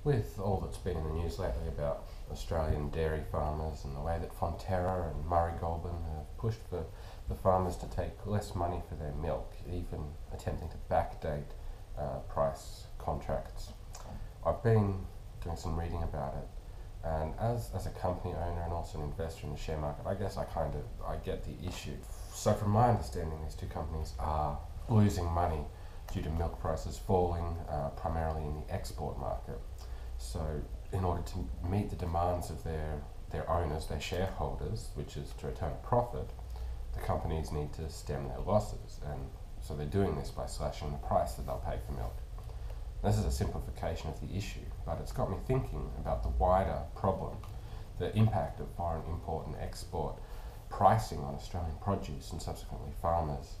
With all that's been in the news lately about Australian dairy farmers and the way that Fonterra and Murray Goulburn have pushed for the farmers to take less money for their milk, even attempting to backdate price contracts. I've been doing some reading about it, and as a company owner and also an investor in the share market, I guess I get the issue. So from my understanding, these two companies are losing money due to milk prices falling, primarily in the export market. So in order to meet the demands of their owners, their shareholders, which is to return a profit, the companies need to stem their losses, and so they're doing this by slashing the price that they'll pay for milk. This is a simplification of the issue, but it's got me thinking about the wider problem, the impact of foreign import and export pricing on Australian produce and subsequently farmers.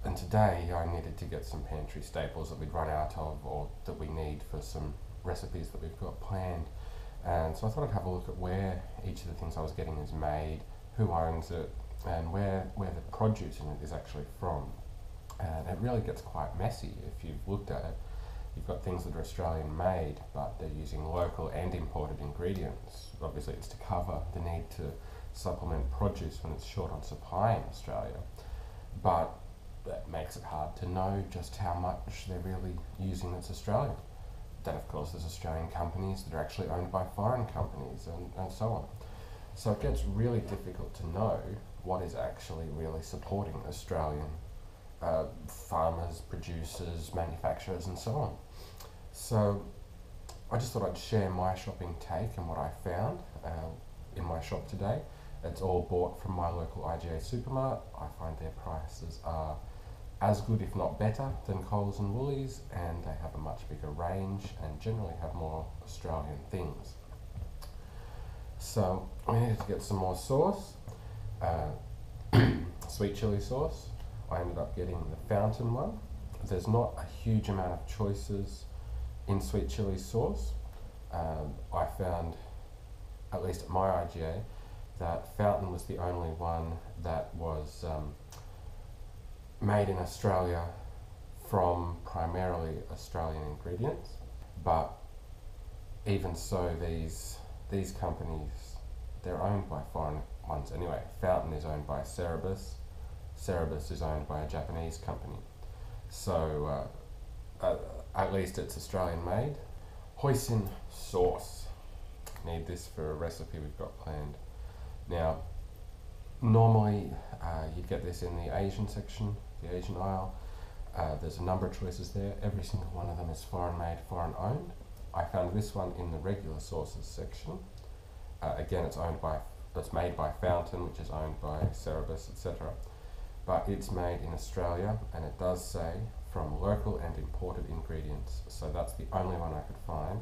And today I needed to get some pantry staples that we'd run out of or that we need for some recipes that we've got planned. And so I thought I'd have a look at where each of the things I was getting is made, who owns it, and where the produce in it is actually from. And it really gets quite messy if you've looked at it. You've got things that are Australian made, but they're using local and imported ingredients. Obviously it's to cover the need to supplement produce when it's short on supply in Australia. But that makes it hard to know just how much they're really using that's Australian. Then of course there's Australian companies that are actually owned by foreign companies and so on. So it gets really difficult to know what is actually really supporting Australian farmers, producers, manufacturers and so on. So I just thought I'd share my shopping take and what I found in my shop today. It's all bought from my local IGA supermart. I find their prices are as good if not better than Coles and Woolies, and they have a much bigger range and generally have more Australian things. So I needed to get some more sauce, sweet chili sauce. I ended up getting the fountain one. There's not a huge amount of choices in sweet chili sauce. I found, at least at my IGA, that fountain was the only one that was made in Australia from primarily Australian ingredients. But even so, these companies, they're owned by foreign ones anyway. Fountain is owned by Cerebus. Cerebus is owned by a Japanese company. So at least it's Australian made. Hoi Sin Sauce. Need this for a recipe we've got planned. Now, normally you'd get this in the Asian section, the Asian aisle. There's a number of choices there. Every single one of them is foreign made, foreign owned. I found this one in the regular sauces section. Again, it's made by Fountain, which is owned by Cerebus, etc. But it's made in Australia, and it does say from local and imported ingredients. So that's the only one I could find.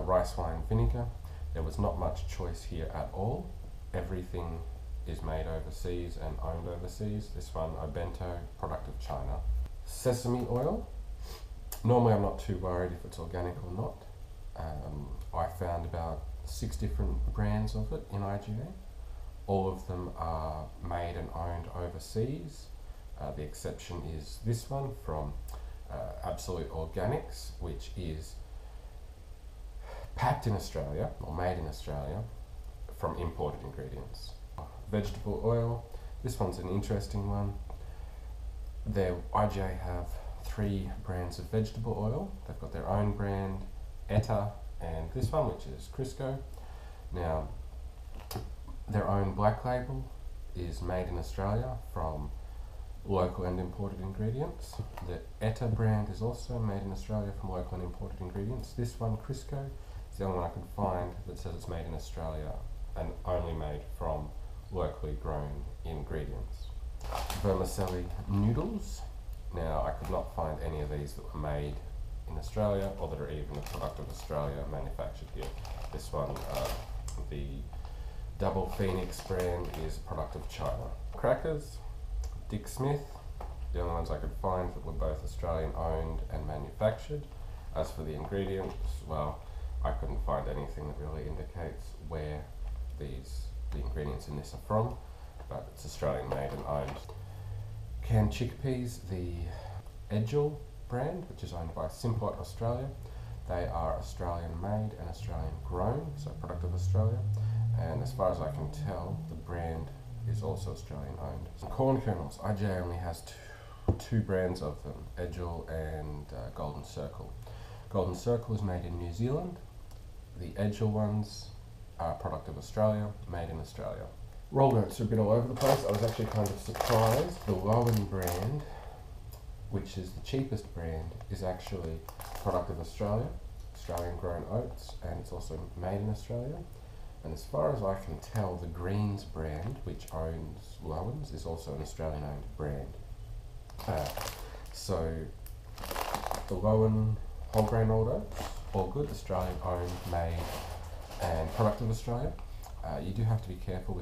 Rice wine vinegar. There was not much choice here at all. Everything is made overseas and owned overseas. This one, Obento, product of China. Sesame oil. Normally I'm not too worried if it's organic or not. I found about 6 different brands of it in IGA. All of them are made and owned overseas. The exception is this one from Absolute Organics, which is packed in Australia or made in Australia from imported ingredients. Vegetable oil. This one's an interesting one. Their IGA have 3 brands of vegetable oil. They've got their own brand, Etta, and this one, which is Crisco. Now, their own black label is made in Australia from local and imported ingredients. The Etta brand is also made in Australia from local and imported ingredients. This one, Crisco, is the only one I could find that says it's made in Australia and only made from locally grown ingredients. Vermicelli Noodles. Now, I could not find any of these that were made in Australia or that are even a product of Australia manufactured here. This one, the Double Phoenix brand, is a product of China. Crackers, Dick Smith, the only ones I could find that were both Australian owned and manufactured. As for the ingredients, well, I couldn't find anything that really indicates where the ingredients in this are from, but it's Australian made and owned. Canned chickpeas, the Edgel brand, which is owned by Simplot Australia. They are Australian made and Australian grown, so product of Australia. And as far as I can tell, the brand is also Australian owned. Corn kernels, IGA only has two brands of them, Edgell and Golden Circle. Golden Circle is made in New Zealand. The Edgell ones are a product of Australia, made in Australia. Rolled oats are a bit all over the place. I was actually kind of surprised. The Lowen brand, which is the cheapest brand, is actually a product of Australia, Australian grown oats, and it's also made in Australia. And as far as I can tell, the Greens brand, which owns Lowen's, is also an Australian owned brand. So the Lowen whole grain rolled oats, all good, Australian owned, made, and product of Australia. You do have to be careful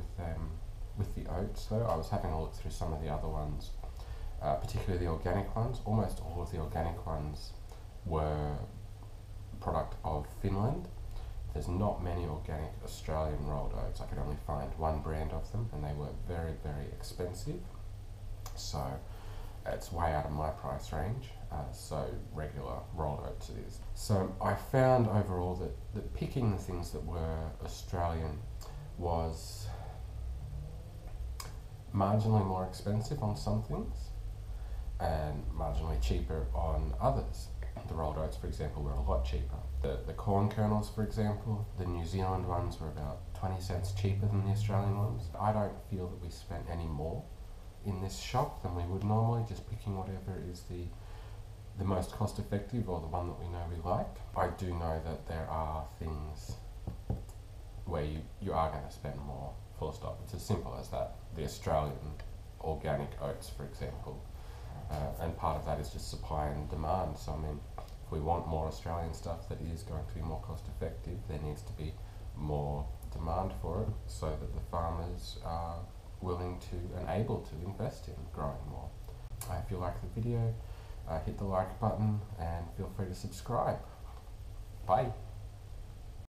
with the oats though. I was having a look through some of the other ones, particularly the organic ones. Almost all of the organic ones were product of Finland. There's not many organic Australian rolled oats. I could only find one brand of them, and they were very, very expensive. So it's way out of my price range. So regular rolled oats it is. So I found overall that picking the things that were Australian was marginally more expensive on some things and marginally cheaper on others. The rolled oats, for example, were a lot cheaper. The corn kernels, for example, the New Zealand ones were about 20 cents cheaper than the Australian ones. I don't feel that we spent any more in this shop than we would normally, just picking whatever is the most cost effective or the one that we know we like. I do know that there are things where you are going to spend more, full stop. It's as simple as that. The Australian organic oats, for example, and part of that is just supply and demand. So I mean, if we want more Australian stuff that is going to be more cost effective, there needs to be more demand for it so that the farmers are willing to and able to invest in growing more. If you like the video, hit the like button and feel free to subscribe. Bye.